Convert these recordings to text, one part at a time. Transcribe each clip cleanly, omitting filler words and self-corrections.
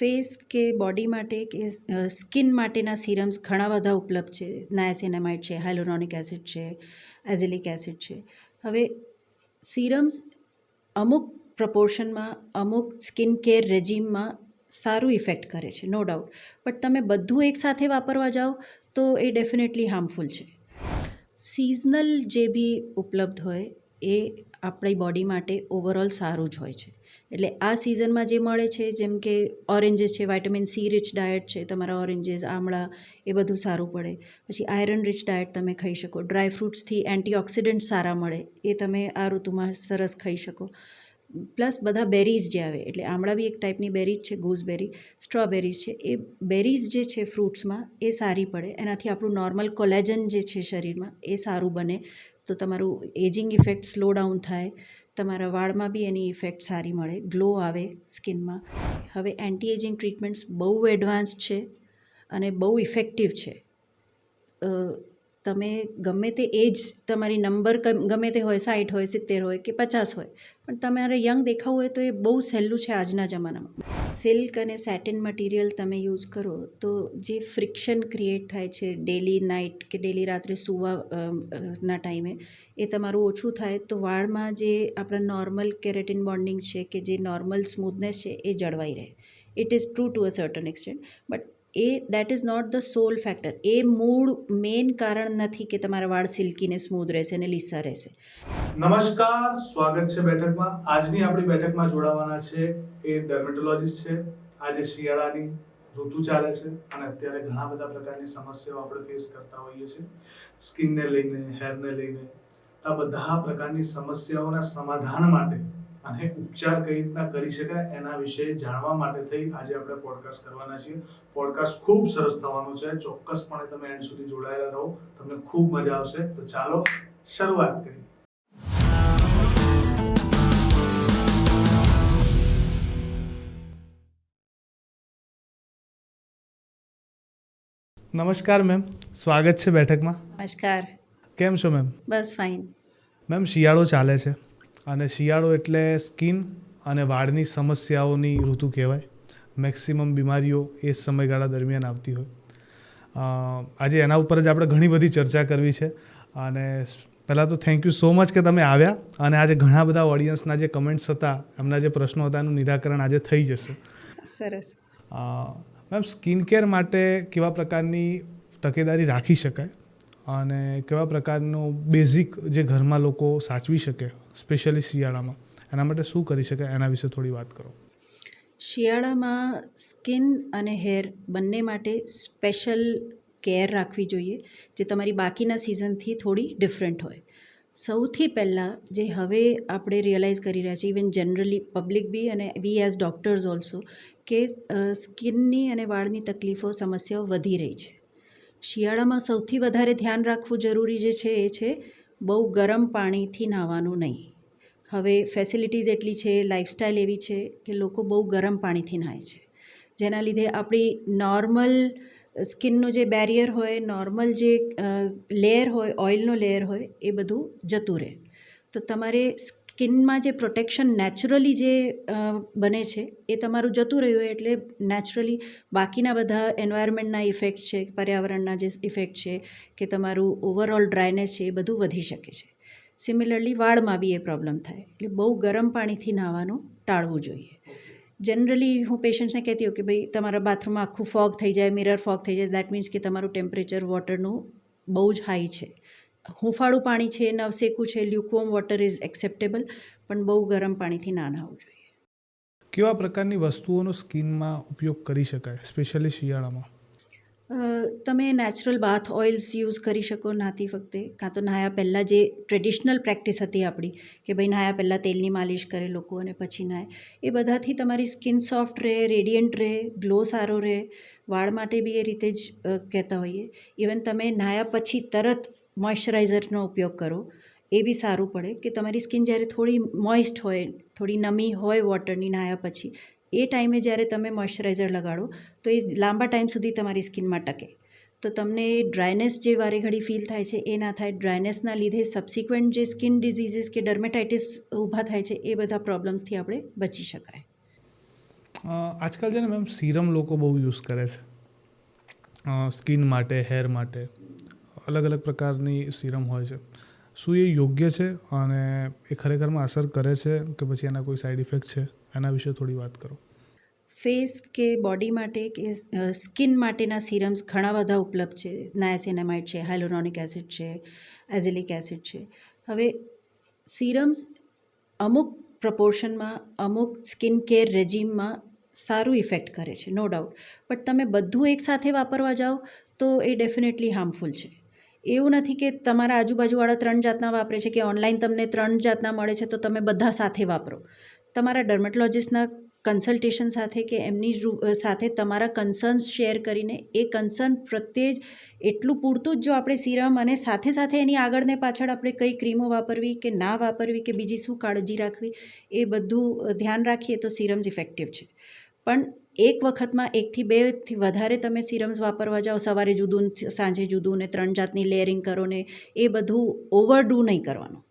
Face કે body માટે કે સ્કિન માટેના સિરમ્સ ઘણા બધા ઉપલબ્ધ છે. નાયાસિનામાઇડ છે, હાયલુરોનિક એસિડ છે, એઝિલિક એસિડ છે. હવે સિરમ્સ અમુક પ્રપોર્શનમાં અમુક સ્કિન કેર રેજીમમાં સારું ઇફેક્ટ કરે છે, નો ડાઉટ. બટ તમે બધું એકસાથે વાપરવા જાઓ તો એ ડેફિનેટલી હાર્મફુલ છે. સિઝનલ જે બી ઉપલબ્ધ હોય એ આપણી બોડી માટે ઓવરઓલ સારું જ હોય છે. એટલે આ સિઝનમાં જે મળે છે, જેમ કે ઓરેન્જીસ છે, વાઇટામિન સી રિચ ડાયટ છે, તમારા ઓરેન્જીસ, આમળા, એ બધું સારું પડે. પછી આયરન રિચ ડાયટ તમે ખાઈ શકો. ડ્રાય ફ્રૂટ્સથી એન્ટીઓક્સિડન્ટ સારા મળે, એ તમે આ ઋતુમાં સરસ ખાઈ શકો. પ્લસ બધા બેરીઝ જે આવે, એટલે આમળા બી એક ટાઈપની બેરીઝ છે, ગૂસબેરી, સ્ટ્રોબેરીઝ છે, એ બેરીઝ જે છે ફ્રૂટ્સમાં એ સારી પડે. એનાથી આપણું નોર્મલ કોલેજન જે છે શરીરમાં એ સારું બને, તો તમારું એજિંગ ઇફેક્ટ સ્લો ડાઉન થાય. તમારા વાળમાં બી એની ઇફેક્ટ સારી મળે, ગ્લો આવે સ્કિનમાં. હવે એન્ટી એજિંગ ટ્રીટમેન્ટ્સ બહુ એડવાન્સ છે અને બહુ ઇફેક્ટિવ છે. તમે ગમે તે એજ, તમારી નંબર ગમે તે હોય, 60 હોય, 70 હોય કે 50 હોય, પણ તમારે યંગ દેખાવું હોય તો એ બહુ સહેલું છે આજના જમાનામાં. સિલ્ક અને સેટિન મટીરિયલ તમે યુઝ કરો તો જે ફ્રિક્શન ક્રિએટ થાય છે ડેલી નાઇટ કે ડેલી રાત્રે સૂવા ના ટાઈમે, એ તમારું ઓછું થાય તો વાળમાં જે આપણા નોર્મલ કેરેટિન બોન્ડિંગ છે કે જે નોર્મલ સ્મૂથનેસ છે એ જળવાઈ રહે. It is true to a certain extent, but that is not the sole factor. એ મૂળ મેઇન કારણ નથી કે તમારા વાળ સિલ્કી ને સ્મૂધ રહેશે અને લીસા રહેશે. નમસ્કાર, સ્વાગત છે બેઠકમાં. આજની આપણી બેઠકમાં જોડાવાના છે એ ડર્મેટોલોજીસ્ટ છે. આજે શિયાળાની ઋતુ ચાલે છે અને અત્યારે ઘણા બધા પ્રકારની સમસ્યાઓ આપણે ફેસ કરતા હોઈએ છીએ, સ્કિનને લઈને, હેરને લઈને. આ બધા પ્રકારની સમસ્યાઓના સમાધાન માટે અને ઉપચાર કઈ રીતના કરી શકાય એના વિશે જાણવા માટે થઈ આજે આપણે પોડકાસ્ટ કરવાના છીએ. પોડકાસ્ટ ખૂબ સરસ થવાનો છે, ચોક્કસપણે તમે એન્ડ સુધી જોડાયેલા રહો, તમને ખૂબ મજા આવશે. તો ચાલો શરૂઆત કરીએ. નમસ્કાર મેમ, સ્વાગત છે બેઠકમાં. નમસ્કાર. કેમ છો મેમ? બસ ફાઇન. મેમ, શિયાળો ચાલે છે અને શિયાળો એટલે સ્કિન અને વાળની સમસ્યાઓની ઋતુ કહેવાય. મેક્સિમમ બીમારીઓ એ સમયગાળા દરમિયાન આવતી હોય. આજે એના ઉપર જ આપણે ઘણી બધી ચર્ચા કરવી છે. અને પહેલાં તો થેન્ક યુ સો મચ કે તમે આવ્યા. અને આજે ઘણા બધા ઓડિયન્સના જે કમેન્ટ્સ હતા, એમના જે પ્રશ્નો હતા, એનું નિરાકરણ આજે થઈ જશે. સરસ. મેમ, સ્કિન કેર માટે કેવા પ્રકારની તકેદારી રાખી શકાય અને કેવા પ્રકારનું બેઝિક જે ઘરમાં લોકો સાચવી શકે, સ્પેશિયલી શિયાળામાં, એના માટે શું કરી શકાય, એના વિશે થોડી વાત કરો. શિયાળામાં સ્કિન અને હેર બંને માટે સ્પેશિયલ કેર રાખવી જોઈએ, જે તમારી બાકીના સિઝનથી થોડી ડિફરન્ટ હોય. સૌથી પહેલાં જે હવે આપણે રિયલાઇઝ કરી રહ્યા છીએ, ઇવન જનરલી પબ્લિક બી અને વી એઝ ડૉક્ટર્સ ઓલ્સો, કે સ્કિનની અને વાળની તકલીફો, સમસ્યાઓ વધી રહી છે. શિયાળામાં સૌથી વધારે ધ્યાન રાખવું જરૂરી જે છે એ છે બહુ ગરમ પાણીથી નહાવાનું નહીં. હવે ફેસિલિટીઝ એટલી છે, લાઇફસ્ટાઈલ એવી છે કે લોકો બહુ ગરમ પાણીથી નહાય છે, જેના લીધે આપણી નોર્મલ સ્કિનનું જે બેરિયર હોય, નોર્મલ જે લેયર હોય, ઓઇલનો લેયર હોય, એ બધું જતું રહે. તો તમારે સ્કિનમાં જે પ્રોટેક્શન નેચરલી જે બને છે એ તમારું જતું રહ્યું હોય, એટલે નેચરલી બાકીના બધા એન્વાયરમેન્ટના ઇફેક્ટ છે, પર્યાવરણના જે ઇફેક્ટ છે કે તમારું ઓવરઓલ ડ્રાયનેસ છે, એ બધું વધી શકે છે. સિમિલરલી વાળમાં બી એ પ્રોબ્લેમ થાય, એટલે બહુ ગરમ પાણીથી નહાવાનું ટાળવું જોઈએ. જનરલી હું પેશન્ટ્સને કહેતી હોઉં કે ભાઈ તમારા બાથરૂમમાં આખું ફોગ થઈ જાય, મિરર ફોગ થઈ જાય, દેટ મીન્સ કે તમારું ટેમ્પરેચર વોટરનું બહુ જ હાઈ છે. હુંફાળું પાણી છે, નવસેકું છે, લ્યુકવોર્મ વોટર ઇઝ એક્સેપ્ટેબલ, પણ બહુ ગરમ પાણીથી ના નહાવું જોઈએ. કેવા પ્રકારની વસ્તુઓનો સ્કિનમાં ઉપયોગ કરી શકાય, સ્પેશિયલી શિયાળામાં? તમે નેચરલ બાથ ઓઇલ્સ યુઝ કરી શકો નહાતી વખતે, કાં તો નહાયા પહેલાં જે ટ્રેડિશનલ પ્રેક્ટિસ હતી આપણી કે ભાઈ નહાયા પહેલાં તેલની માલિશ કરે લોકો અને પછી નહાય, એ બધાથી તમારી સ્કિન સોફ્ટ રહે, રેડિયન્ટ રહે, ગ્લો સારો રહે. વાળ માટે બી એ રીતે જ કહેતા હોઈએ. ઇવન તમે નહાયા પછી તરત મોઇશ્ચરાઇઝરનો ઉપયોગ કરો, એ બી સારું પડે કે તમારી સ્કિન જ્યારે થોડી મોઇસ્ટ હોય, થોડી નમી હોય વોટરની નહાયા પછી, એ ટાઈમે જ્યારે તમે મોઇશ્ચરાઇઝર લગાડો તો એ લાંબા ટાઈમ સુધી તમારી સ્કિનમાં ટકે. તો તમને ડ્રાયનેસ જે વારે ઘડી ફીલ થાય છે એ ના થાય. ડ્રાયનેસના લીધે સબસિક્વન્ટ જે સ્કિન ડિઝીઝીસ કે ડર્મેટાઇટિસ ઊભા થાય છે, એ બધા પ્રોબ્લેમ્સથી આપણે બચી શકાય. આજકાલ છે ને મેમ સીરમ લોકો બહુ યુઝ કરે છે સ્કિન માટે, હેર માટે. અલગ અલગ પ્રકારની સીરમ હોય છે. શું એ યોગ્ય છે અને એ ખરેખરમાં અસર કરે છે કે પછી એના કોઈ સાઈડ ઇફેક્ટ છે? એના વિશે થોડી વાત કરો. ફેસ કે બોડી માટે કે સ્કિન માટેના સિરમ્સ ઘણા બધા ઉપલબ્ધ છે. નાયાસિનામાઇડ છે, હાઇલોરોનિક એસિડ છે, એઝિલિક એસિડ છે. હવે સિરમ્સ અમુક પ્રપોર્શનમાં અમુક સ્કિન કેર રેજીમમાં સારું ઇફેક્ટ કરે છે, નો ડાઉટ. બટ તમે બધું એકસાથે વાપરવા જાઓ તો એ ડેફિનેટલી હાર્મફુલ છે. એવું નથી કે તમારા આજુબાજુવાળા 3 જાતના વાપરે છે કે ઓનલાઈન તમને 3 જાતના મળે છે તો તમે બધા સાથે વાપરો. તમારા ડર્મેટોલોજિસ્ટના કન્સલ્ટેશન સાથે કે એમની સાથે તમારા કન્સર્ન્સ શેર કરીને એ કન્સર્ન પ્રત્યે જ એટલું પૂરતું જ જો આપણે સિરમ અને સાથે સાથે એની આગળ ને પાછળ આપણે કઈ ક્રીમો વાપરવી કે ના વાપરવી કે બીજી શું કાળજી રાખવી એ બધું ધ્યાન રાખીએ તો સિરમ્સ ઇફેક્ટિવ છે. પણ એક વખતમાં 1થી 2થી વધારે તમે સિરમ્સ વાપરવા જાઓ, સવારે જુદું સાંજે જુદું ને 3 જાતની લેયરિંગ કરો ને એ બધું ઓવરડુ નહીં કરવાનું.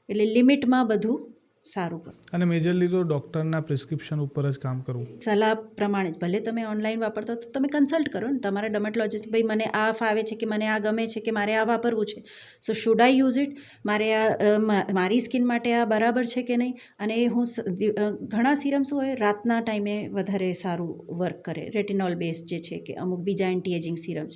એટલે લિમિટમાં બધું સારું કરો. અને મેજરલી તો ડૉક્ટરના પ્રિસ્ક્રિપ્શન ઉપર જ કામ કરવું. સલાહ પ્રમાણે જ ભલે તમે ઓનલાઈન વાપરતા હો તો તમે કન્સલ્ટ કરો ને તમારા ડર્મેટોલોજિસ્ટ, ભાઈ મને આ ફાવે છે કે મને આ ગમે છે કે મારે આ વાપરવું છે, સો શુડ આઈ યુઝ ઇટ, મારે મારી સ્કિન માટે આ બરાબર છે કે નહીં. અને હું ઘણા સિરમ શું હોય રાતના ટાઈમે વધારે સારું વર્ક કરે, રેટિનોલ બેઝ જે છે કે અમુક બીજા એન્ટી એજિંગ સિરમ્સ,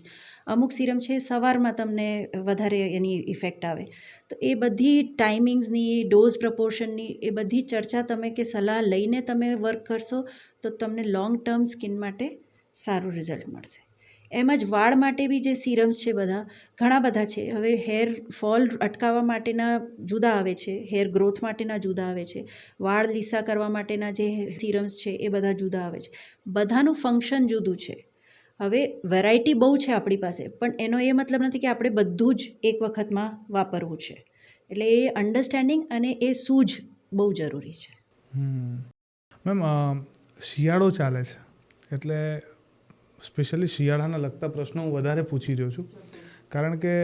અમુક સિરમ છે સવારમાં તમને વધારે એની ઇફેક્ટ આવે. તો એ બધી ટાઈમિંગ્સની, ડોઝ પ્રપોર્શનની એ બધી ચર્ચા તમે કે સલાહ લઈને તમે વર્ક કરશો તો તમને લોંગ ટર્મ સ્કિન માટે સારું રિઝલ્ટ મળશે. એમ જ વાળ માટે બી જે સિરમ્સ છે ઘણા બધા છે. હવે હેર ફોલ અટકાવવા માટેના જુદા આવે છે, હેર ગ્રોથ માટેના જુદા આવે છે, વાળ લીસા કરવા માટેના જે સિરમ્સ છે એ બધા જુદા આવે છે. બધાનું ફંક્શન જુદું છે. હવે વેરાયટી બહુ છે આપણી પાસે, પણ એનો એ મતલબ નથી કે આપણે બધું જ એક વખતમાં વાપરવું છે. એટલે એ અન્ડરસ્ટેન્ડિંગ અને એ સૂઝ બહુ જરૂરી છે. મેમ શિયાળો ચાલે છે એટલે સ્પેશિયલી શિયાળાના લગતા પ્રશ્નો હું વધારે પૂછી રહ્યો છું, કારણ કે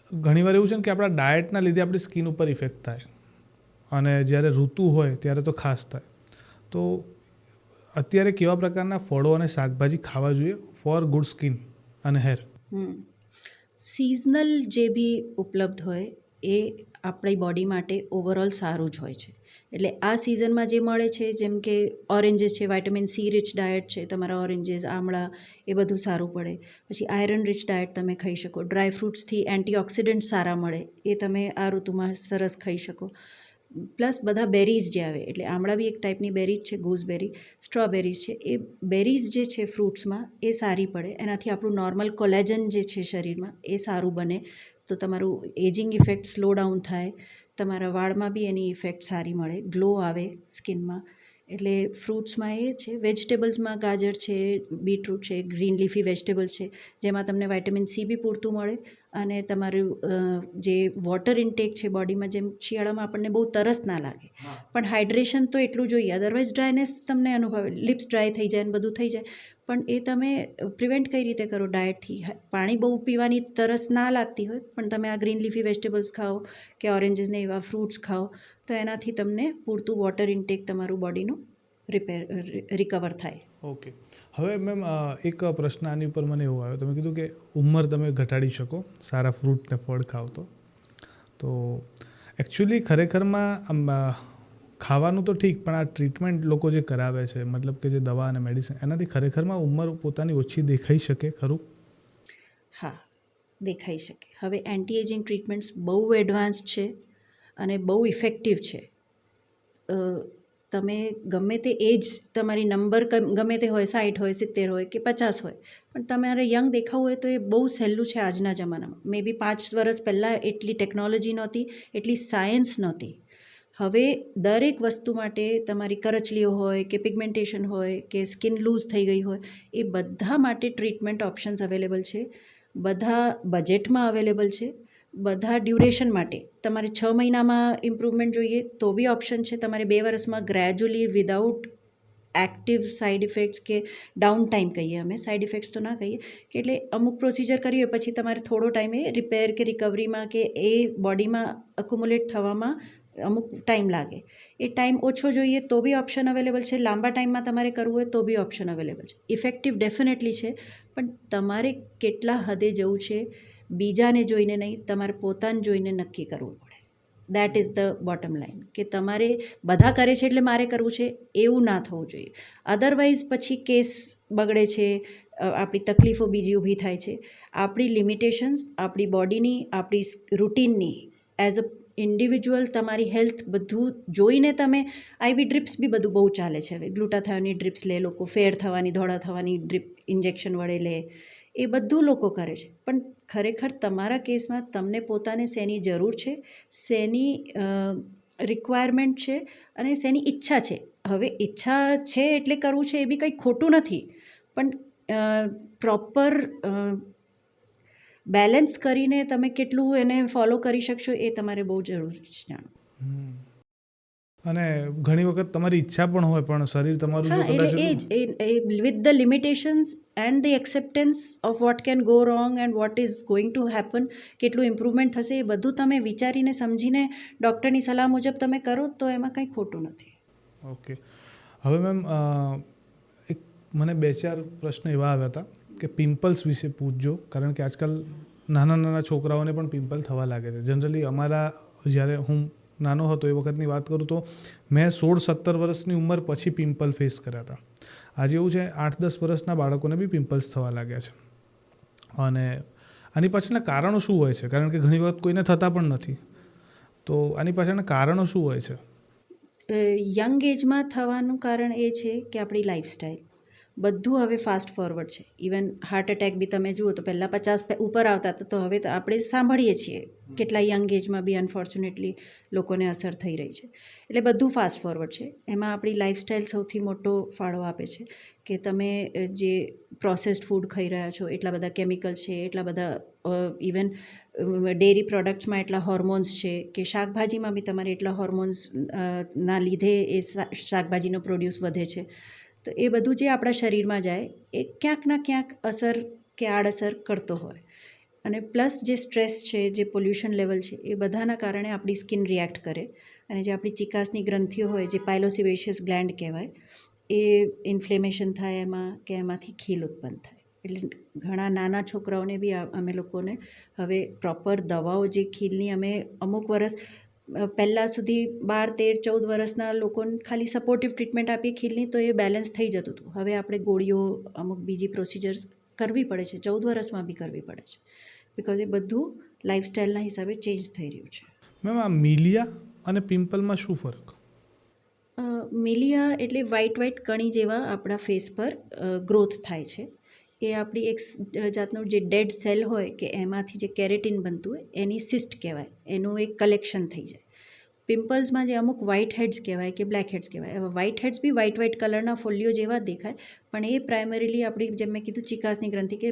ઘણીવાર એવું છે ને કે આપણા ડાયટના લીધે આપણી સ્કિન ઉપર ઇફેક્ટ થાય અને જ્યારે ઋતુ હોય ત્યારે તો ખાસ થાય. તો અત્યારે કેવા પ્રકારના ફળો અને શાકભાજી ખાવા જોઈએ ફોર ગુડ સ્કિન અને હેર? સિઝનલ જે બી ઉપલબ્ધ હોય એ આપણી બોડી માટે ઓવરઓલ સારું જ હોય છે. એટલે આ સિઝનમાં જે મળે છે, જેમ કે ઓરેન્જીસ છે, વિટામિન સી રિચ ડાયટ છે, તમારા ઓરેન્જીસ, આમળા એ બધું સારું પડે. પછી આયરન રિચ ડાયટ તમે ખાઈ શકો. ડ્રાય ફ્રૂટ્સથી એન્ટીઓક્સિડન્ટ સારા મળે, એ તમે આ ઋતુમાં સરસ ખાઈ શકો. પ્લસ બધા બેરીઝ જે આવે, એટલે આમળા બી એક ટાઈપની બેરીઝ છે, ગૂસબેરી, સ્ટ્રોબેરીઝ છે, એ બેરીઝ જે છે ફ્રૂટ્સમાં એ સારી પડે. એનાથી આપણું નોર્મલ કોલેજન જે છે શરીરમાં એ સારું બને, તો તમારું એજિંગ ઇફેક્ટ સ્લો ડાઉન થાય, તમારા વાળમાં બી એની ઇફેક્ટ સારી મળે, ગ્લો આવે સ્કિનમાં. એટલે ફ્રૂટ્સમાં એ છે. વેજીટેબલ્સમાં ગાજર છે, બીટરૂટ છે, ગ્રીન લીફી વેજીટેબલ્સ છે, જેમાં તમને વિટામિન સી બી પૂરતું મળે અને તમારું જે વોટર ઇન્ટેક છે બોડીમાં, જેમ શિયાળામાં આપણને બહુ તરસ ના લાગે, પણ હાઇડ્રેશન તો એટલું જોઈએ, અદરવાઇઝ ડ્રાયનેસ તમને અનુભવે, લિપ્સ ડ્રાય થઈ જાય ને બધું થઈ જાય. પણ એ તમે પ્રિવેન્ટ કઈ રીતે કરો? ડાયટથી. પાણી બહુ પીવાની તરસ ના લાગતી હોય પણ તમે આ ગ્રીન લીફી વેજીટેબલ્સ ખાઓ કે ઓરેન્જીસ ને એવા ફ્રૂટ્સ ખાઓ તો એનાથી તમને પૂરતું વોટર ઇન્ટેક તમારું બોડીનું રિકવર થાય. ઓકે. હવે મેમ એક પ્રશ્ન આની ઉપર મને એવો આવ્યો, તમે કીધું કે ઉંમર તમે ઘટાડી શકો સારા ફ્રૂટ ને ફળ ખાઓ તો એકચ્યુઅલી ખરેખરમાં ખાવાનું તો ઠીક, પણ આ ટ્રીટમેન્ટ લોકો જે કરાવે છે, મતલબ કે જે દવા અને મેડિસિન, એનાથી ખરેખરમાં ઉંમર પોતાની ઓછી દેખાઈ શકે ખરું? હા, દેખાઈ શકે. હવે એન્ટી એજિંગ ટ્રીટમેન્ટ્સ બહુ એડવાન્સ છે અને બહુ ઇફેક્ટિવ છે. તમે ગમે તે એજ, તમારી નંબર ગમે તે હોય, 60 હોય, 70 હોય કે 50 હોય, પણ તમારે યંગ દેખાવું હોય તો એ બહુ સહેલું છે આજના જમાનામાં. મે બી 5 વર્ષ પહેલાં એટલી ટેકનોલોજી નહોતી, એટલી સાયન્સ નહોતી. હવે દરેક વસ્તુ માટે તમારી કરચલીઓ હોય કે પિગમેન્ટેશન હોય કે સ્કિન લૂઝ થઈ ગઈ હોય, એ બધા માટે ટ્રીટમેન્ટ ઓપ્શન્સ અવેલેબલ છે. બધા બજેટમાં અવેલેબલ છે, બધા ડ્યુરેશન માટે. તમારે 6 મહિનામાં ઇમ્પ્રુવમેન્ટ જોઈએ તો બી ઓપ્શન છે, તમારે 2 વર્ષમાં gradually without active side effects કે ડાઉન ટાઈમ કહીએ અમે, સાઇડ ઇફેક્ટ્સ તો ના કહીએ, કે એટલે અમુક પ્રોસિજર કરીએ પછી તમારે થોડો ટાઈમ એ રિપેર કે રિકવરીમાં કે એ બોડીમાં અકોમોલેટ થવામાં અમુક ટાઈમ લાગે. એ ટાઈમ ઓછો જોઈએ તો બી ઓપ્શન અવેલેબલ છે, લાંબા ટાઈમમાં તમારે કરવું હોય તો બી ઓપ્શન અવેલેબલ છે. ઇફેક્ટિવ ડેફિનેટલી છે, પણ તમારે કેટલા હદે જવું છે બીજાને જોઈને નહીં, તમારે પોતાને જોઈને નક્કી કરવું પડે. That is the bottom line, કે તમારે બધા કરે છે એટલે મારે કરવું છે એવું ના થવું જોઈએ. અધરવાઇઝ પછી કેસ બગડે છે, આપણી તકલીફો બીજી ઊભી થાય છે. આપણી લિમિટેશન્સ, આપણી બોડીની, આપણી રૂટીનની એઝ અ ઇન્ડિવિજ્યુઅલ તમારી હેલ્થ બધું જોઈને તમે આઈવી ડ્રીપ્સ બી બધું બહુ ચાલે છે હવે. ગ્લુટાથાયોનની ડ્રીપ્સ લે લોકો, ફેર થવાની, ધોળા થવાની ડ્રીપ ઇન્જેક્શન વડે લે, એ બધું લોકો કરે છે. પણ ખરેખર તમારા કેસમાં તમને પોતાને શેની જરૂર છે, શેની રિક્વાયરમેન્ટ છે અને શેની ઈચ્છા છે. હવે ઈચ્છા છે એટલે કરવું છે એ બી કંઈ ખોટું નથી, પણ પ્રોપર બેલેન્સ કરીને તમે કેટલું એને ફોલો કરી શકશો એ તમારે બહુ જરૂરી છે જાણવું. અને ઘણી વખત તમારી ઈચ્છા પણ હોય પણ શરીર તમારું જો હા, કદાચ એટલે એ જ with the limitations and the acceptance of what can go wrong and what is going to happen, કેટલું ઇમ્પ્રુવમેન્ટ થશે એ બધું તમે વિચારીને સમજીને ડૉક્ટરની સલાહ મુજબ તમે કરો તો એમાં કંઈ ખોટું નથી. ઓકે. હવે મેમ એક મને 2-4 પ્રશ્ન એવા આવ્યા હતા કે પિમ્પલ્સ વિશે પૂછજો, કારણ કે આજકાલ નાના છોકરાઓને પણ પિમ્પલ થવા લાગે છે. જનરલી અમારા જ્યારે હું નાનો હતો એ વખતની વાત કરું તો મેં 16-17 વર્ષની ઉંમર પછી પિમ્પલ ફેસ કર્યા હતા. આજે એવું છે 8-10 વર્ષના બાળકોને બી પિમ્પલ્સ થવા લાગ્યા છે. અને આની પાછળના કારણો શું હોય છે? કારણ કે ઘણી વખત કોઈને થતા પણ નથી, તો આની પાછળના કારણો શું હોય છે? યંગ એજમાં થવાનું કારણ એ છે કે આપણી લાઈફસ્ટાઈલ બધું હવે ફાસ્ટ ફોરવર્ડ છે. ઇવન હાર્ટ એટેક બી તમે જુઓ તો પહેલાં 50 ઉપર આવતા હતા, તો હવે તો આપણે સાંભળીએ છીએ કેટલા યંગ એજમાં બી અનફોર્ચ્યુનેટલી લોકોને અસર થઈ રહી છે. એટલે બધું ફાસ્ટ ફોરવર્ડ છે. એમાં આપણી લાઈફસ્ટાઈલ સૌથી મોટો ફાળો આપે છે કે તમે જે પ્રોસેસ્ડ ફૂડ ખાઈ રહ્યા છો, એટલા બધા કેમિકલ્સ છે, એટલા બધા ઇવન ડેરી પ્રોડક્ટ્સમાં એટલા હોર્મોન્સ છે કે શાકભાજીમાં બી તમારે એટલા હોર્મોન્સ ના લીધે એ શાકભાજીનો પ્રોડ્યુસ વધે છે. તો એ બધું જે આપણા શરીરમાં જાય એ ક્યાંક ના ક્યાંક અસર કે આડઅસર કરતો હોય. અને પ્લસ જે સ્ટ્રેસ છે, જે પોલ્યુશન લેવલ છે, એ બધાના કારણે આપણી સ્કિન રિએક્ટ કરે અને જે આપણી ચિકાસની ગ્રંથિઓ હોય, જે પાઇલોસિબેશિયસ ગ્લેન્ડ કહેવાય, એ ઇન્ફ્લેમેશન થાય એમાં કે એમાંથી ખીલ ઉત્પન્ન થાય. એટલે ઘણા નાના છોકરાઓને બી અમે લોકોને હવે પ્રોપર દવાઓ જે ખીલની અમે અમુક વર્ષ પહેલાં સુધી 12-13-14 વર્ષના લોકોને ખાલી સપોર્ટિવ ટ્રીટમેન્ટ આપીએ ખીલની તો એ બેલેન્સ થઈ જતું હતું. હવે આપણે ગોળીઓ, અમુક બીજી પ્રોસિજર્સ કરવી પડે છે, 14 વર્ષમાં બી કરવી પડે છે, બિકોઝ એ બધું લાઈફસ્ટાઈલના હિસાબે ચેન્જ થઈ રહ્યું છે. મેમ આ મિલિયા અને પિમ્પલમાં શું ફરક? મિલિયા એટલે વ્હાઇટ કણી જેવા આપણા ફેસ પર ગ્રોથ થાય છે. એ આપણી એક જાતનું જે ડેડ સેલ હોય કે એમાંથી જે કેરેટિન બનતું હોય એની સિસ્ટ કહેવાય, એનું એક કલેક્શન થઈ જાય. પિમ્પલ્સમાં જે અમુક વ્હાઇટ હેડ્સ કહેવાય કે બ્લેક હેડ્સ કહેવાય, હવે વ્હાઇટ હેડ્સ બી વ્હાઇટ કલરના ફોલ્લીઓ જેવા જ દેખાય, પણ એ પ્રાઇમરીલી આપણી જેમ મેં કીધું ચિકાસની ગ્રંથિ કે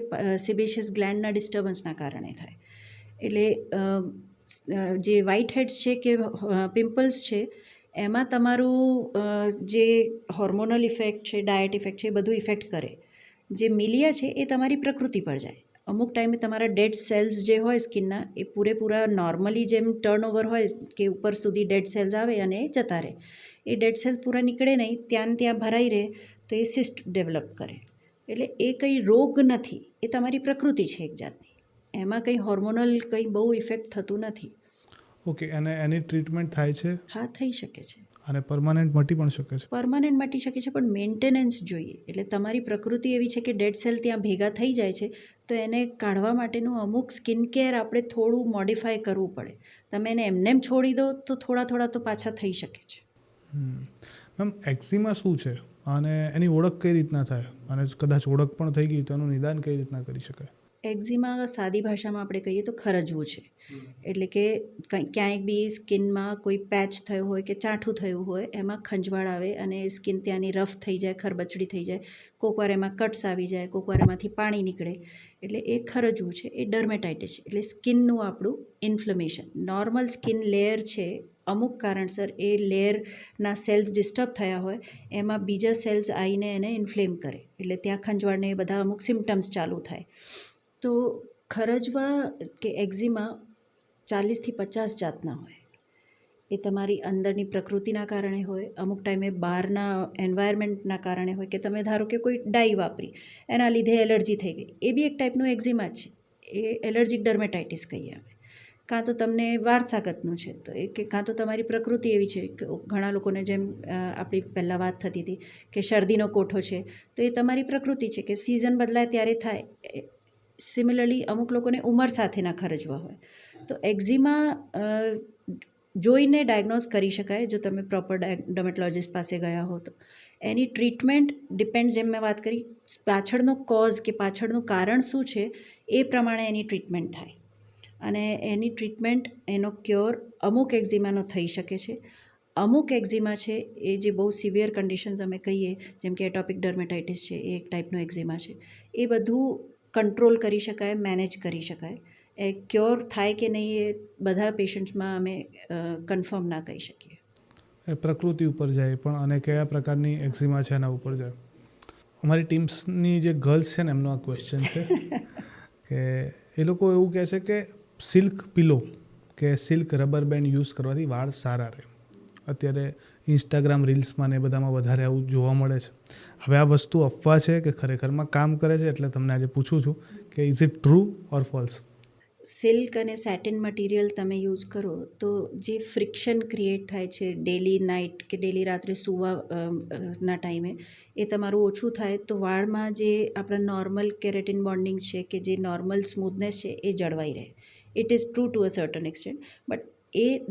સિબેશિયસ ગ્લેન્ડના ડિસ્ટર્બન્સના કારણે થાય. એટલે જે વ્હાઇટ હેડ્સ છે કે પિમ્પલ્સ છે એમાં તમારું જે હોર્મોનલ ઇફેક્ટ છે, ડાયટ ઇફેક્ટ છે, એ બધું ઇફેક્ટ કરે. જે મિલિયા છે એ તમારી પ્રકૃતિ પર જાય. અમુક ટાઈમે તમારા ડેડ સેલ્સ જે હોય સ્કિનના એ પૂરેપૂરા નોર્મલી જેમ ટર્નઓવર હોય કે ઉપર સુધી ડેડ સેલ્સ આવે અને એ જતા રહે, એ ડેડ સેલ્સ પૂરા નીકળે નહીં, ત્યાં ભરાઈ રહે તો એ સિસ્ટ ડેવલપ કરે. એટલે એ કંઈ રોગ નથી, એ તમારી પ્રકૃતિ છે એક જાતની. એમાં કંઈ હોર્મોનલ કંઈ બહુ ઇફેક્ટ થતું નથી. ઓકે. અને એની ટ્રીટમેન્ટ થાય છે? હા, થઈ શકે છે. અને પરમાનન્ટ મટી પણ શકે છે? પરમાનન્ટ મટી શકે છે, પણ મેન્ટેનન્સ જોઈએ. એટલે તમારી પ્રકૃતિ એવી છે કે ડેડ સેલ ત્યાં ભેગા થઈ જાય છે, તો એને કાઢવા માટેનું અમુક સ્કિન કેર આપણે થોડું મોડિફાય કરવું પડે. તમે એને એમનેમ છોડી દો તો થોડા તો પાછા થઈ શકે છે. મેમ એક્ઝિમા શું છે અને એની ઓળખ કઈ રીતના થાય, અને કદાચ ઓળખ પણ થઈ ગઈ તો એનું નિદાન કઈ રીતના કરી શકાય? એક્ઝિમા સાદી ભાષામાં આપણે કહીએ તો ખરજવું છે. એટલે કે ક્યાંય બી સ્કિનમાં કોઈ પેચ થયો હોય કે ચાઠું થયું હોય, એમાં ખંજવાળ આવે અને સ્કિન ત્યાંની રફ થઈ જાય, ખરબચડી થઈ જાય, કોકવાર એમાં કટ્સ આવી જાય, કોકવાર એમાંથી પાણી નીકળે, એટલે એ ખરજવું છે. એ ડર્મેટાઇટિસ છે, એટલે સ્કિનનું આપણું ઇન્ફ્લેમેશન. નોર્મલ સ્કિન લેયર છે, અમુક કારણસર એ લેયરના સેલ્સ ડિસ્ટર્બ થયા હોય, એમાં બીજા સેલ્સ આવીને એને ઇન્ફ્લેમ કરે, એટલે ત્યાં ખંજવાળને એ બધા અમુક સિમ્ટમ્સ ચાલુ થાય. તો ખરજવા કે એક્ઝિમા 40-50 જાતના હોય. એ તમારી અંદરની પ્રકૃતિના કારણે હોય, અમુક ટાઈમે બહારના એન્વાયરમેન્ટના કારણે હોય, કે તમે ધારો કે કોઈ ડાઈ વાપરી એના લીધે એલર્જી થઈ ગઈ, એ બી એક ટાઈપનું એક્ઝિમા જ છે. એ એલર્જીક ડર્મેટાઇટિસ કહીએ અમે. કાં તો તમને વારસાગતનું છે, તો એ કે કાં તો તમારી પ્રકૃતિ એવી છે કે ઘણા લોકોને જેમ આપણી પહેલાં વાત થતી હતી કે શરદીનો કોઠો છે, તો એ તમારી પ્રકૃતિ છે કે સિઝન બદલાય ત્યારે થાય. સિમિલરલી અમુક લોકોને ઉંમર સાથેના ખરજવા હોય, તો એક્ઝિમા જોઈને ડાયગ્નોઝ કરી શકાય જો તમે પ્રોપર ડર્મેટોલોજિસ્ટ પાસે ગયા હો તો. એની ટ્રીટમેન્ટ ડિપેન્ડ, જેમ મેં વાત કરી, પાછળનો કોઝ કે પાછળનું કારણ શું છે એ પ્રમાણે એની ટ્રીટમેન્ટ થાય. અને એની ટ્રીટમેન્ટ, એનો ક્યોર અમુક એક્ઝિમાનો થઈ શકે છે. અમુક એક્ઝિમા છે એ જે બહુ સિવિયર કન્ડિશન્સ અમે કહીએ, જેમ કે એટોપિક ડર્મેટાઇટિસ છે, એ એક ટાઈપનો એક્ઝિમા છે, એ બધું કંટ્રોલ કરી શકાય, મેનેજ કરી શકાય. એ ક્યોર થાય કે નહીં એ બધા પેશન્ટ્સમાં અમે કન્ફર્મ ના કહી શકીએ. એ પ્રકૃતિ ઉપર જાય પણ, અને કયા પ્રકારની એક્ઝિમા છે એના ઉપર જાય. અમારી ટીમ્સની જે ગર્લ્સ છે ને, એમનો આ ક્વેશ્ચન છે કે એ લોકો એવું કહે છે કે સિલ્ક પિલો કે સિલ્ક રબર બેન્ડ યુઝ કરવાથી વાળ સારા રહે. અત્યારે ઇન્સ્ટાગ્રામ રીલ્સમાં ને બધામાં વધારે આવું જોવા મળે છે. હવે આ વસ્તુ અફવા છે કે ખરેખરમાં કામ કરે છે, એટલે તમને આજે પૂછું છું કે is it true or false? Silk અને સેટિન મટીરિયલ તમે યુઝ કરો તો જે ફ્રિક્શન ક્રિએટ થાય છે ડેલી નાઇટ કે ડેલી રાત્રે સૂવા ના ટાઈમે, એ તમારું ઓછું થાય તો વાળમાં જે આપણા નોર્મલ કેરેટિન બોન્ડિંગ છે કે જે નોર્મલ સ્મૂથનેસ છે એ જળવાઈ રહે. It is true to a certain extent, but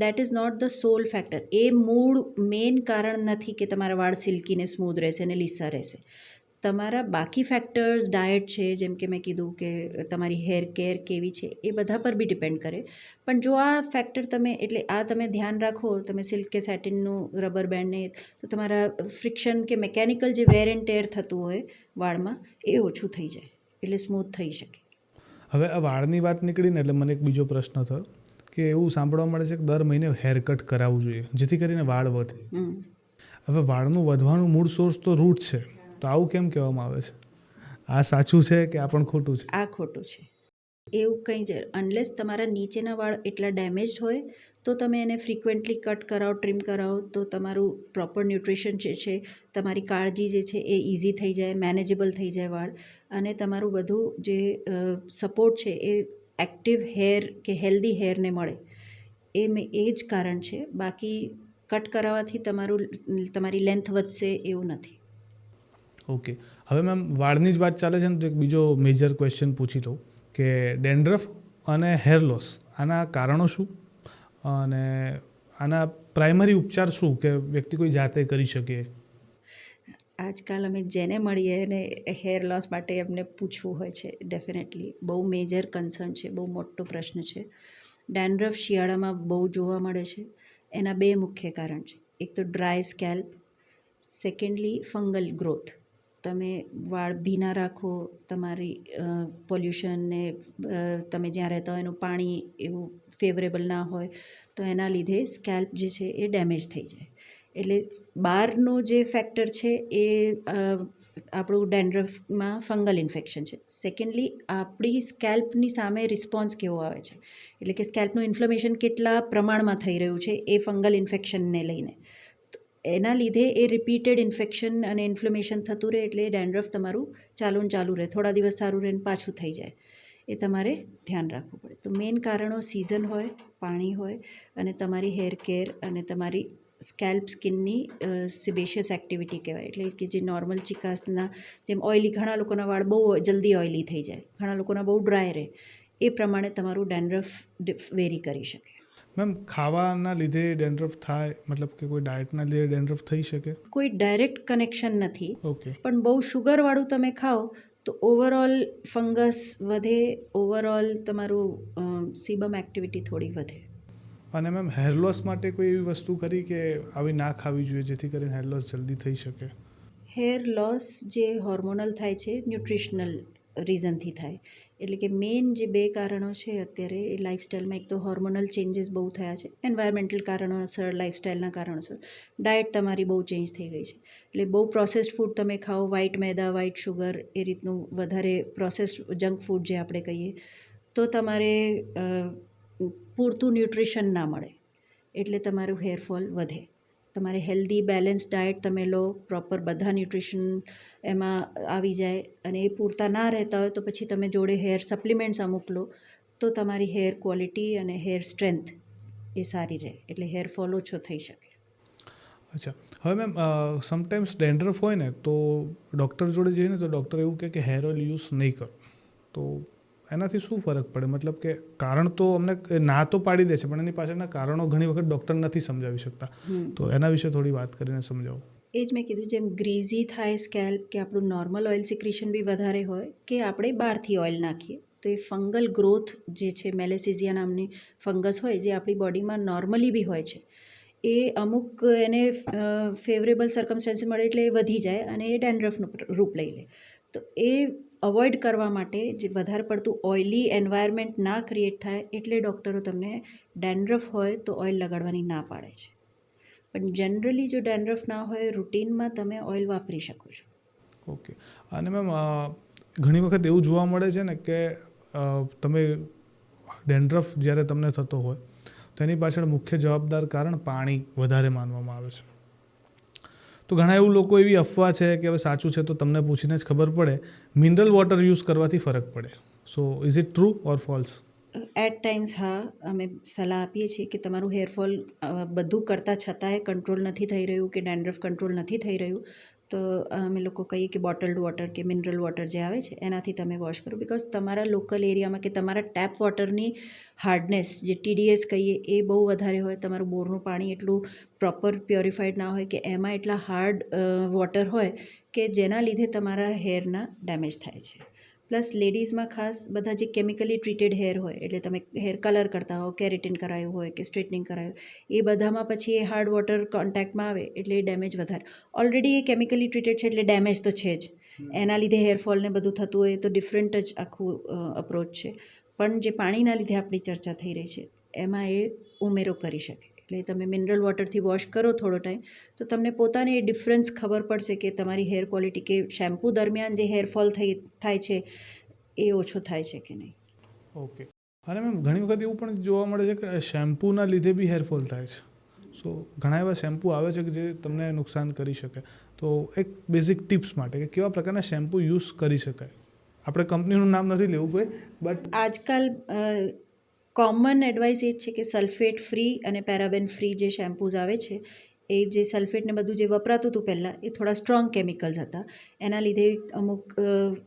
that is not the sole factor. એ મૂળ મેઇન કારણ નથી કે તમારા વાળ સિલ્કી ને સ્મૂધ રહેશે અને લીસા રહેશે. તમારા બાકી ફેક્ટર્સ, ડાયટ છે, જેમ કે મેં કીધું કે તમારી હેર કેર કેવી છે, એ બધા પર બી ડિપેન્ડ કરે. પણ જો આ ફેક્ટર તમે, એટલે આ તમે ધ્યાન રાખો, તમે સિલ્ક કે સેટિનનું રબર બેન્ડને, તો તમારા ફ્રિક્શન કે મિકેનિકલ જે વેર એન્ડ ટેર થતું હોય વાળમાં, એ ઓછું થઈ જાય, એટલે સ્મૂથ થઈ શકે. હવે આ વાળની વાત નીકળીને એટલે મને એક બીજો પ્રશ્ન થયો કે એવું સાંભળવા મળે છે કે દર મહિને હેર કટ કરાવવું જોઈએ જેથી કરીને વાળ વધે. હવે વાળનું વધવાનું મૂળ સોર્સ તો રૂટ છે, તો આવું કેમ કહેવામાં આવે છે? આ સાચું છે કે આ પણ ખોટું છે? આ ખોટું છે. એવું કંઈ જ, અનલેસ તમારા નીચેના વાળ એટલા ડેમેજ્ડ હોય તો તમે એને ફ્રિકવન્ટલી કટ કરાવો, ટ્રીમ કરાવો, તો તમારું પ્રોપર ન્યુટ્રિશન જે છે, તમારી કાળજી જે છે એ ઇઝી થઈ જાય, મેનેજેબલ થઈ જાય વાળ, અને તમારું બધું જે સપોર્ટ છે એ એક્ટિવ હેર કે હેલ્ધી હેરને મળે. એ જ કારણ છે. બાકી કટ કરાવવાથી તમારી લેન્થ વધશે એવું નથી. ઓકે, હવે મેમ વાળની જ વાત ચાલે છે ને, તો એક બીજો મેજર ક્વેશ્ચન પૂછી લઉં કે ડેન્ડ્રફ અને હેર લોસ, આના કારણો શું અને આના પ્રાઇમરી ઉપચાર શું કે વ્યક્તિ કોઈ જાતે કરી શકે? આજકાલ અમે જેને મળીએ એને હેર લોસ માટે એમને પૂછવું હોય છે. ડેફિનેટલી બહુ મેજર કન્સર્ન છે, બહુ મોટો પ્રશ્ન છે. ડેન્ડ્રફ શિયાળામાં બહુ જોવા મળે છે. એના બે મુખ્ય કારણ છે. એક તો dry scalp, secondly fungal growth. તમે વાળ ભીના રાખો, તમારી પોલ્યુશનને, તમે જ્યાં રહેતા હોય એનું પાણી એવું ફેવરેબલ ના હોય, તો એના લીધે સ્કેલ્પ જે છે એ ડેમેજ થઈ જાય. એટલે બહારનો જે ફેક્ટર છે એ આપણું ડેન્ડ્રફમાં ફંગલ ઇન્ફેક્શન છે. સેકન્ડલી આપણી સ્કેલ્પની સામે રિસ્પોન્સ કેવો આવે છે, એટલે કે સ્કેલ્પનું ઇન્ફ્લેમેશન કેટલા પ્રમાણમાં થઈ રહ્યું છે એ ફંગલ ઇન્ફેક્શનને લઈને. એના લીધે એ રિપીટેડ ઇન્ફેક્શન અને ઇન્ફ્લેમેશન થતું રહે, એટલે ડેન્ડ્રફ તમારું ચાલુ રહે, થોડા દિવસ સારું રહે ને પાછું થઈ જાય. એ તમારે ધ્યાન રાખવું પડે. તો મેઇન કારણો સિઝન હોય, પાણી હોય, અને તમારી હેર કેર અને તમારી સ્કેલ્પ સ્કિનની સિબેશિયસ એક્ટિવિટી કહેવાય, એટલે કે જે નોર્મલ ચિકાસના જેમ ઓઇલી, ઘણા લોકોના વાળ બહુ જલ્દી ઓઇલી થઈ જાય, ઘણા લોકોના બહુ ડ્રાય રહે, એ પ્રમાણે તમારું ડેન્ડ્રફ વેરી કરી શકે. મેમ, ખાવાના લીધે ડેન્ડ્રફ થાય, મતલબ કે કોઈ ડાયટના લીધે ડેન્ડ્રફ થઈ શકે? કોઈ ડાયરેક્ટ કનેક્શન નથી. ઓકે. પણ બહુ શુગરવાળું તમે ખાઓ તો ઓવરઓલ ફંગસ વધે, ઓવરઓલ તમારું સીબમ એક્ટિવિટી થોડી વધે. અને મેમ, હેર લોસ માટે કોઈ એવી વસ્તુ ખરી કે આવી ના ખાવી જોઈએ જેથી કરીને હેર લોસ જલ્દી થઈ શકે? હેર લોસ જે હોર્મોનલ થાય છે, ન્યુટ્રિશનલ રીઝનથી થાય. એટલે કે મેઇન જે બે કારણો છે અત્યારે એ લાઇફસ્ટાઈલમાં, એક તો હોર્મોનલ ચેન્જીસ બહુ થયા છે, એન્વાયરમેન્ટલ કારણોસર, લાઇફસ્ટાઈલના કારણોસર, ડાયટ તમારી બહુ ચેન્જ થઈ ગઈ છે. એટલે બહુ પ્રોસેસ્ડ ફૂડ તમે ખાઓ, વ્હાઇટ મેદા, વ્હાઇટ શુગર, એ રીતનું વધારે પ્રોસેસ્ડ જંક ફૂડ જે આપણે કહીએ, તો તમારે પૂરતું ન્યુટ્રિશન ના મળે. એટલે તમારું હેરફોલ વધે. તમારે હેલ્ધી બેલેન્સ ડાયટ તમે લો, પ્રોપર બધા ન્યુટ્રિશન એમાં આવી જાય અને એ પૂરતા ના રહેતા હોય તો પછી તમે જોડે હેર સપ્લિમેન્ટ્સ અમુક લો તો તમારી હેર ક્વોલિટી અને હેર સ્ટ્રેન્થ એ સારી રહે, એટલે હેરફોલ ઓછો થઈ શકે. અચ્છા, હવે મેમ સમટાઈમ્સ ડેન્ડ્રફ હોય ને તો ડૉક્ટર જોડે જઈએ ને તો ડૉક્ટર એવું કહે કે હેર ઓઇલ યુઝ નહીં કરો, તો એનાથી શું ફરક પડે? મતલબ કે કારણ તો અમને ના તો પાડી દે છે પણ એની પાછળના કારણો ઘણી વખત ડૉક્ટર નથી સમજાવી શકતા, તો એના વિશે થોડી વાત કરીને સમજાવો. એ જ મેં કીધું, જેમ ગ્રીઝી થાય સ્કેલ્પ કે આપણું નોર્મલ ઓઇલ સિક્રેશન બી વધારે હોય કે આપણે બહારથી ઓઇલ નાખીએ તો એ ફંગલ ગ્રોથ જે છે, મેલેસિઝિયા નામની ફંગસ હોય જે આપણી બોડીમાં નોર્મલી બી હોય છે, એ અમુક એને ફેવરેબલ સર્કમસ્ટાન્સીસ મળે એટલે એ વધી જાય અને એ ડેન્ડ્રફનું રૂપ લઈ લે. તો એ અવોઇડ કરવા માટે જે વધારે પડતું ઓઇલી એન્વાયરમેન્ટ ના ક્રિએટ થાય એટલે ડૉક્ટરો તમને ડેન્ડ્રફ હોય તો ઓઇલ લગાડવાની ના પાડે છે. પણ જનરલી જો ડેન્ડ્રફ ના હોય રૂટીનમાં તમે ઓઇલ વાપરી શકો છો. ઓકે. અને મેમ ઘણી વખત એવું જોવા મળે છે ને કે તમે ડેન્ડ્રફ જ્યારે તમને થતો હોય તો એની પાછળ મુખ્ય જવાબદાર કારણ પાણી વધારે માનવામાં આવે છે. તો ઘણા એવું લોકો એવી અફવા છે કે હવે સાચું છે તો તમને પૂછીને જ ખબર પડે, મિનરલ વોટર યુઝ કરવાથી ફરક પડે. So is it true or false? At times હા, અમે સલાહ આપીએ છીએ કે તમારું હેરફોલ બધું કરતાં છતાંય કંટ્રોલ નથી થઈ રહ્યું કે ડેન્ડ્રફ કંટ્રોલ નથી થઈ રહ્યું તો અમે લોકો કહીએ કે બોટલડ વોટર કે મિનરલ વોટર જે આવે છે એનાથી તમે વોશ કરો. બિકોઝ તમારા લોકલ એરિયામાં કે તમારા ટેપ વોટરની હાર્ડનેસ જે TDS કહીએ એ બહુ વધારે હોય, તમારું બોરનું પાણી એટલું પ્રોપર પ્યોરિફાઈડ ના હોય કે એમાં એટલા હાર્ડ વોટર હોય કે જેના લીધે તમારા હેરના ડેમેજ થાય છે. પ્લસ લેડીઝમાં ખાસ બધા જે કેમિકલી ટ્રીટેડ હેર હોય, એટલે તમે હેર કલર કરતા હો, કેરેટિન કરાયું હોય કે સ્ટ્રેટનિંગ કરાયું, એ બધામાં પછી એ હાર્ડ વોટર કોન્ટેક્ટમાં આવે એટલે એ ડેમેજ વધારે. ઓલરેડી એ કેમિકલી ટ્રીટેડ છે એટલે ડેમેજ તો છે જ, એના લીધે હેરફોલને બધું થતું હોય તો ડિફરન્ટ જ આખું અપ્રોચ છે. પણ જે પાણીના લીધે આપણી ચર્ચા થઈ રહી છે એમાં એ ઉમેરો કરી શકે. એટલે તમે મિનરલ વોટરથી વોશ કરો થોડો ટાઈમ તો તમને પોતાને એ ડિફરન્સ ખબર પડશે કે તમારી હેર ક્વોલિટી કે શેમ્પૂ દરમિયાન જે હેરફોલ થાય છે એ ઓછો થાય છે કે નહીં. ઓકે. અને મેમ ઘણી વખત એવું પણ જોવા મળે છે કે શેમ્પૂના લીધે બી હેરફોલ થાય છે. સો ઘણા એવા શેમ્પૂ આવે છે કે જે તમને નુકસાન કરી શકે. તો એક બેઝિક ટિપ્સ માટે કે કેવા પ્રકારના શેમ્પૂ યુઝ કરી શકાય? આપણે કંપનીનું નામ નથી લેવું કોઈ, બટ આજકાલ કોમન એડવાઇસ એ જ છે કે સલ્ફેટ ફ્રી અને પેરાબેન ફ્રી જે શેમ્પૂઝ આવે છે, એ જે સલ્ફેટને બધું જે વપરાતું હતું પહેલાં એ થોડા સ્ટ્રોંગ કેમિકલ્સ હતા, એના લીધે અમુક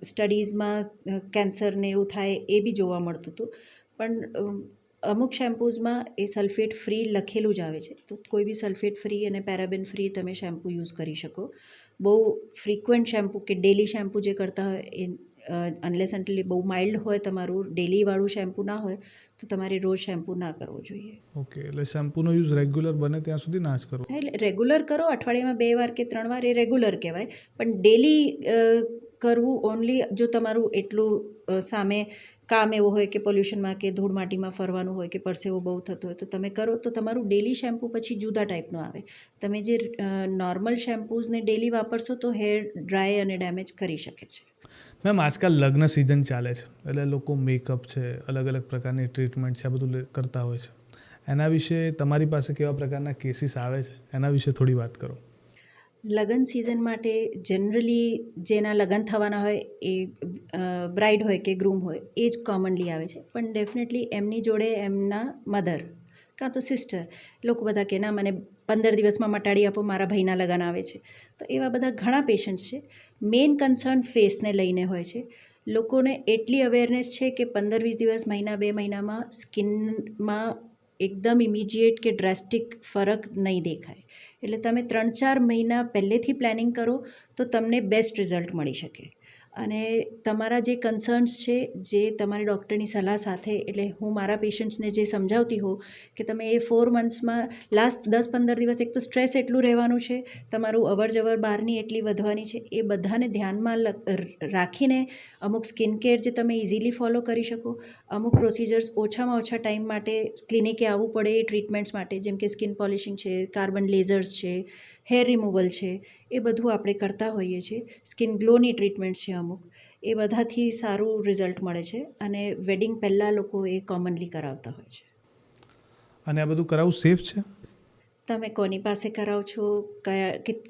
સ્ટડીઝમાં કેન્સરને એવું થાય એ બી જોવા મળતું હતું. પણ અમુક શેમ્પૂઝમાં એ સલ્ફેટ ફ્રી લખેલું જ આવે છે, તો કોઈ બી સલ્ફેટ ફ્રી અને પેરાબેન ફ્રી તમે શેમ્પૂ યુઝ કરી શકો. બહુ ફ્રિકવન્ટ શેમ્પૂ કે ડેલી શેમ્પૂ જે કરતા હોય એ અનલેસ અન્ટિલ બહુ માઇલ્ડ હોય તમારું ડેલીવાળું શેમ્પૂ ના હોય તો તમારે રોજ શેમ્પૂ ના કરવો જોઈએ. ઓકે, એટલે શેમ્પૂનો યુઝ રેગ્યુલર બને ત્યાં સુધી ના જ કરવો. એટલે રેગ્યુલર કરો, અઠવાડિયામાં 2 વાર કે 3 વાર એ રેગ્યુલર કહેવાય, પણ ડેલી કરવું ઓનલી જો તમારું એટલું સામે કામ એવું હોય કે પોલ્યુશનમાં કે ધૂળ માટીમાં ફરવાનું હોય કે પરસેવો બહુ થતો હોય તો તમે કરો તો તમારું ડેલી શેમ્પૂ પછી જુદા ટાઈપનું આવે. તમે જે નોર્મલ શેમ્પૂઝને ડેલી વાપરશો તો હેર ડ્રાય અને ડેમેજ કરી શકે છે. મેમ આજકાલ લગ્ન સિઝન ચાલે છે એટલે લોકો મેકઅપ છે, અલગ અલગ પ્રકારની ટ્રીટમેન્ટ છે, આ બધું કરતા હોય છે. એના વિશે તમારી પાસે કેવા પ્રકારના કેસીસ આવે છે એના વિશે થોડી વાત કરો. લગ્ન સિઝન માટે જનરલી જેના લગ્ન થવાના હોય એ બ્રાઇડ હોય કે ગ્રૂમ હોય એ જ કોમનલી આવે છે, પણ ડેફિનેટલી એમની જોડે એમના મધર કાં તો સિસ્ટર, લોકો બધા કે ના મને 15 દિવસમાં મટાડી આપો, મારા ભાઈના લગ્ન આવે છે. તો એવા બધા ઘણા પેશન્ટ્સ છે. મેઇન કન્સર્ન ફેસને લઈને હોય છે. લોકોને એટલી અવેરનેસ છે કે 15-20 દિવસ, મહિના 2 મહિનામાં સ્કિનમાં એકદમ ઇમિજિએટ કે ડ્રેસ્ટિક ફરક નહીં દેખાય. એટલે તમે 3-4 મહિના પહેલેથી પ્લાનિંગ કરો તો તમને બેસ્ટ રિઝલ્ટ મળી શકે. અને તમારા જે કન્સર્ન્સ છે જે તમારી ડૉક્ટરની સલાહ સાથે, એટલે હું મારા પેશન્ટ્સને જે સમજાવતી હોઉં કે તમે એ 4 મંથ્સમાં લાસ્ટ 10-15 દિવસ એક તો સ્ટ્રેસ એટલું રહેવાનું છે, તમારું અવર જવર બહારની એટલી વધવાની છે, એ બધાને ધ્યાનમાં રાખીને અમુક સ્કિન કેર જે તમે ઇઝીલી ફોલો કરી શકો, અમુક પ્રોસિજર્સ ઓછામાં ઓછા ટાઈમ માટે ક્લિનિકે આવવું પડે એ ટ્રીટમેન્ટ્સ માટે, જેમ કે સ્કિન પોલિશિંગ છે, કાર્બન લેઝર્સ છે, હેર રિમૂવલ છે, એ બધું આપણે કરતા હોઈએ છીએ. સ્કિન ગ્લોની ટ્રીટમેન્ટ છે અમુક, એ બધાથી સારું રિઝલ્ટ મળે છે અને વેડિંગ પહેલાં લોકો એ કોમનલી કરાવતા હોય છે. અને આ બધું કરાવવું સેફ છે? તમે કોની પાસે કરાવો છો,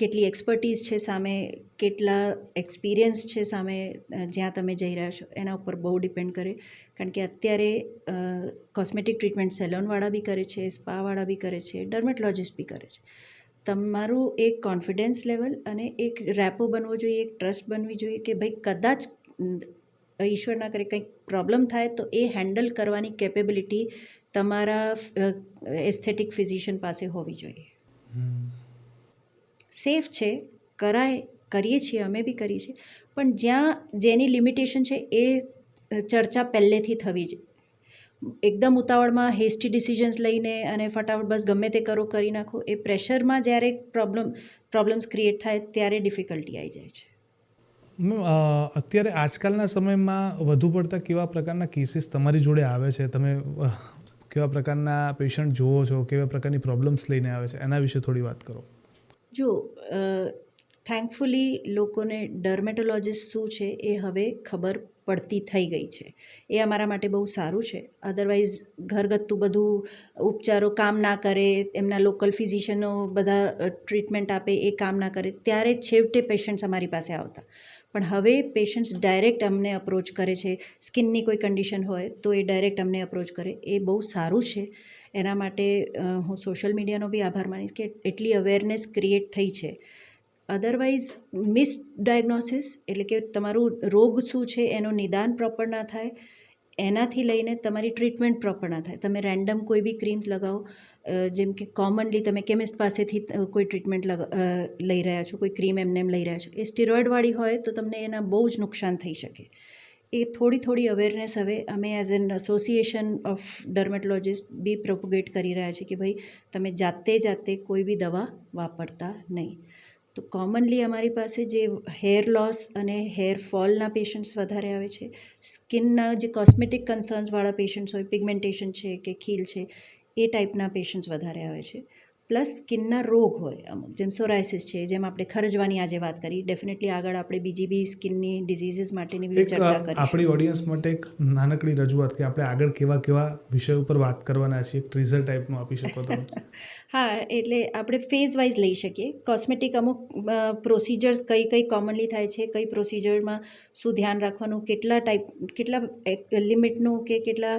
કેટલી એક્સપર્ટીઝ છે સામે, કેટલા એક્સપિરિયન્સ છે સામે જ્યાં તમે જઈ રહ્યા છો, એના ઉપર બહુ ડિપેન્ડ કરે. કારણ કે અત્યારે કોસ્મેટિક ટ્રીટમેન્ટ સેલોનવાળા બી કરે છે, સ્પાવાળા બી કરે છે, ડર્મેટોલોજિસ્ટ બી કરે છે. તમારું એક કોન્ફિડન્સ લેવલ અને એક રેપો બનવો જોઈએ, એક ટ્રસ્ટ બનવી જોઈએ કે ભાઈ કદાચ ઈશ્વર ના કરે કંઈક પ્રોબ્લેમ થાય તો એ હેન્ડલ કરવાની કેપેબિલિટી તમારા એસ્થેટિક ફિઝિશિયન પાસે હોવી જોઈએ. સેફ છે, કરીએ છીએ, અમે બી કરીએ છીએ, પણ જેની લિમિટેશન છે એ ચર્ચા પહેલેથી થવી જ. એકદમ ઉતાવળમાં હેસ્ટી ડિસિઝન્સ લઈને અને ફટાફટ બસ ગમે તે કરી નાખો, એ પ્રેશરમાં જ્યારે પ્રોબ્લેમ્સ ક્રિએટ થાય ત્યારે ડિફિકલ્ટી આવી જાય છે. મેમ અત્યારે આજકાલના સમયમાં વધુ પડતા કેવા પ્રકારના કેસીસ તમારી જોડે આવે છે? તમે કેવા પ્રકારના પેશન્ટ જુઓ છો, કેવા પ્રકારની પ્રોબ્લેમ્સ લઈને આવે છે, એના વિશે થોડી વાત કરો. જો થેન્કફુલી લોકોને ડર્મેટોલોજિસ્ટ શું છે એ હવે ખબર પડતી થઈ ગઈ છે. એ અમારા માટે બહુ સારું છે. અદરવાઇઝ ઘરગથ્થુ બધું ઉપચારો કામ ના કરે, એમના લોકલ ફિઝિશિયનો બધા ટ્રીટમેન્ટ આપે એ કામ ના કરે, ત્યારે છેવટે પેશન્ટ્સ અમારી પાસે આવતા. પણ હવે પેશન્ટ્સ ડાયરેક્ટ અમને અપ્રોચ કરે છે. સ્કિનની કોઈ કન્ડિશન હોય તો એ ડાયરેક્ટ અમને અપ્રોચ કરે, એ બહુ સારું છે. એના માટે હું સોશિયલ મીડિયાનો બી આભાર માનીશ કે એટલી અવેરનેસ ક્રિએટ થઈ છે. અદરવાઇઝ મિસડાયગ્નોસિસ એટલે કે તમારું રોગ શું છે એનું નિદાન પ્રોપર ના થાય, એનાથી લઈને તમારી ટ્રીટમેન્ટ પ્રોપર ના થાય. તમે રેન્ડમ કોઈ બી ક્રીમ્સ લગાવો, જેમ કે કોમનલી તમે કેમિસ્ટ પાસેથી કોઈ ટ્રીટમેન્ટ લઈ રહ્યા છો, કોઈ ક્રીમ એમને એમ લઈ રહ્યા છો, એ સ્ટીરોઇડવાળી હોય તો તમને એના બહુ જ નુકસાન થઈ શકે. એ થોડી અવેરનેસ હવે અમે as an association of dermatologist બી પ્રોપોગેટ કરી રહ્યા છીએ કે ભાઈ તમે જાતે કોઈ બી દવા વાપરતા નહીં. તો કોમનલી અમારી પાસે જે હેર લોસ અને હેર ફોલના પેશન્ટ્સ વધારે આવે છે, સ્કિનના જે કોસ્મેટિક કન્સર્ન્સવાળા પેશન્ટ્સ હોય, પિગમેન્ટેશન છે કે ખીલ છે, એ ટાઈપના પેશન્ટ્સ વધારે આવે છે. પ્લસ સ્કિનના રોગ હોય અમુક, જેમ સોરાયસિસ છે, જેમ આપણે ખરજવાની આજે વાત કરી, ડેફિનેટલી આગળ આપણે બીજી બી સ્કિનની ડિઝીઝીસ માટેની બી ચર્ચા કરીશું. આપણી ઓડિયન્સ માટે એક નાનકડી રજૂઆત કે આપણે આગળ કેવા વિષય ઉપર વાત કરવાના છીએ, એક ટ્રીઝર ટાઈપનું આપી શકો તમે? હા, એટલે આપણે ફેઝ વાઇઝ લઈ શકીએ. કોસ્મેટિક અમુક પ્રોસિજર્સ કઈ કોમનલી થાય છે, કઈ પ્રોસિજરમાં શું ધ્યાન રાખવાનું, કેટલા લિમિટનું કે કેટલા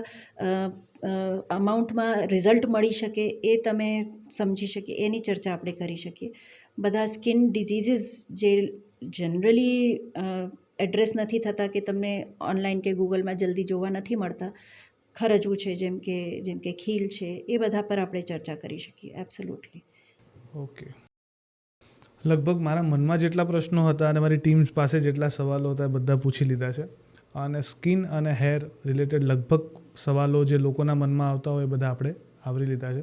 અમાઉન્ટમાં રિઝલ્ટ મળી શકે એ તમે સમજી શકીએ, એની ચર્ચા આપણે કરી શકીએ. બધા સ્કિન ડિઝીઝીસ જે જનરલી એડ્રેસ નથી થતા કે તમને ઓનલાઈન કે ગૂગલમાં જલ્દી જોવા નથી મળતા, ખરજવું છે જેમ કે ખીલ છે, એ બધા પર આપણે ચર્ચા કરી શકીએ. એબ્સોલ્યુટલી. ઓકે. લગભગ મારા મનમાં જેટલા પ્રશ્નો હતા અને મારી ટીમ પાસે જેટલા સવાલો હતા એ બધા પૂછી લીધા છે. અને સ્કિન અને હેર રિલેટેડ લગભગ સવાલો જે લોકોના મનમાં આવતા હોય એ બધા આપણે આવરી લીધા છે.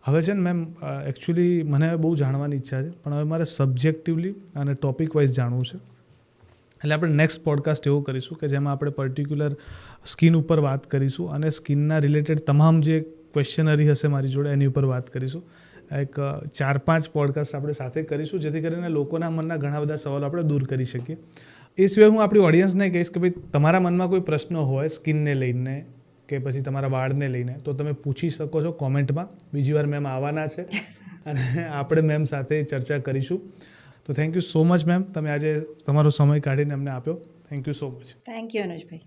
હવે છે ને મેમ, એકચ્યુઅલી મને બહુ જાણવાની ઈચ્છા છે, પણ હવે મારે સબ્જેક્ટિવલી અને ટોપિક વાઇઝ જાણવું છે. એટલે આપણે નેક્સ્ટ પોડકાસ્ટ એવું કરીશું કે જેમાં આપણે પર્ટિક્યુલર સ્કિન ઉપર વાત કરીશું અને સ્કિનના રિલેટેડ તમામ જે ક્વેશ્ચનરી હશે મારી જોડે એની ઉપર વાત કરીશું. એક 4-5 પોડકાસ્ટ આપણે સાથે કરીશું, જેથી કરીને લોકોના મનના ઘણા બધા સવાલો આપણે દૂર કરી શકીએ. એ સિવાય હું આપણી ઓડિયન્સને કહીશ કે ભાઈ તમારા મનમાં કોઈ પ્રશ્ન હોય સ્કિનને લઈને કે પછી તમારા વાળને લઈને, તો તમે પૂછી શકો છો કોમેન્ટમાં. બીજી વાર મેમ આવવાના છે અને આપણે મેમ સાથે ચર્ચા કરીશું. તો thank you so much ma'am, તમે આજે તમારો સમય કાઢીને અમને આપ્યો. Thank you so much. Thank you અનુજભાઈ.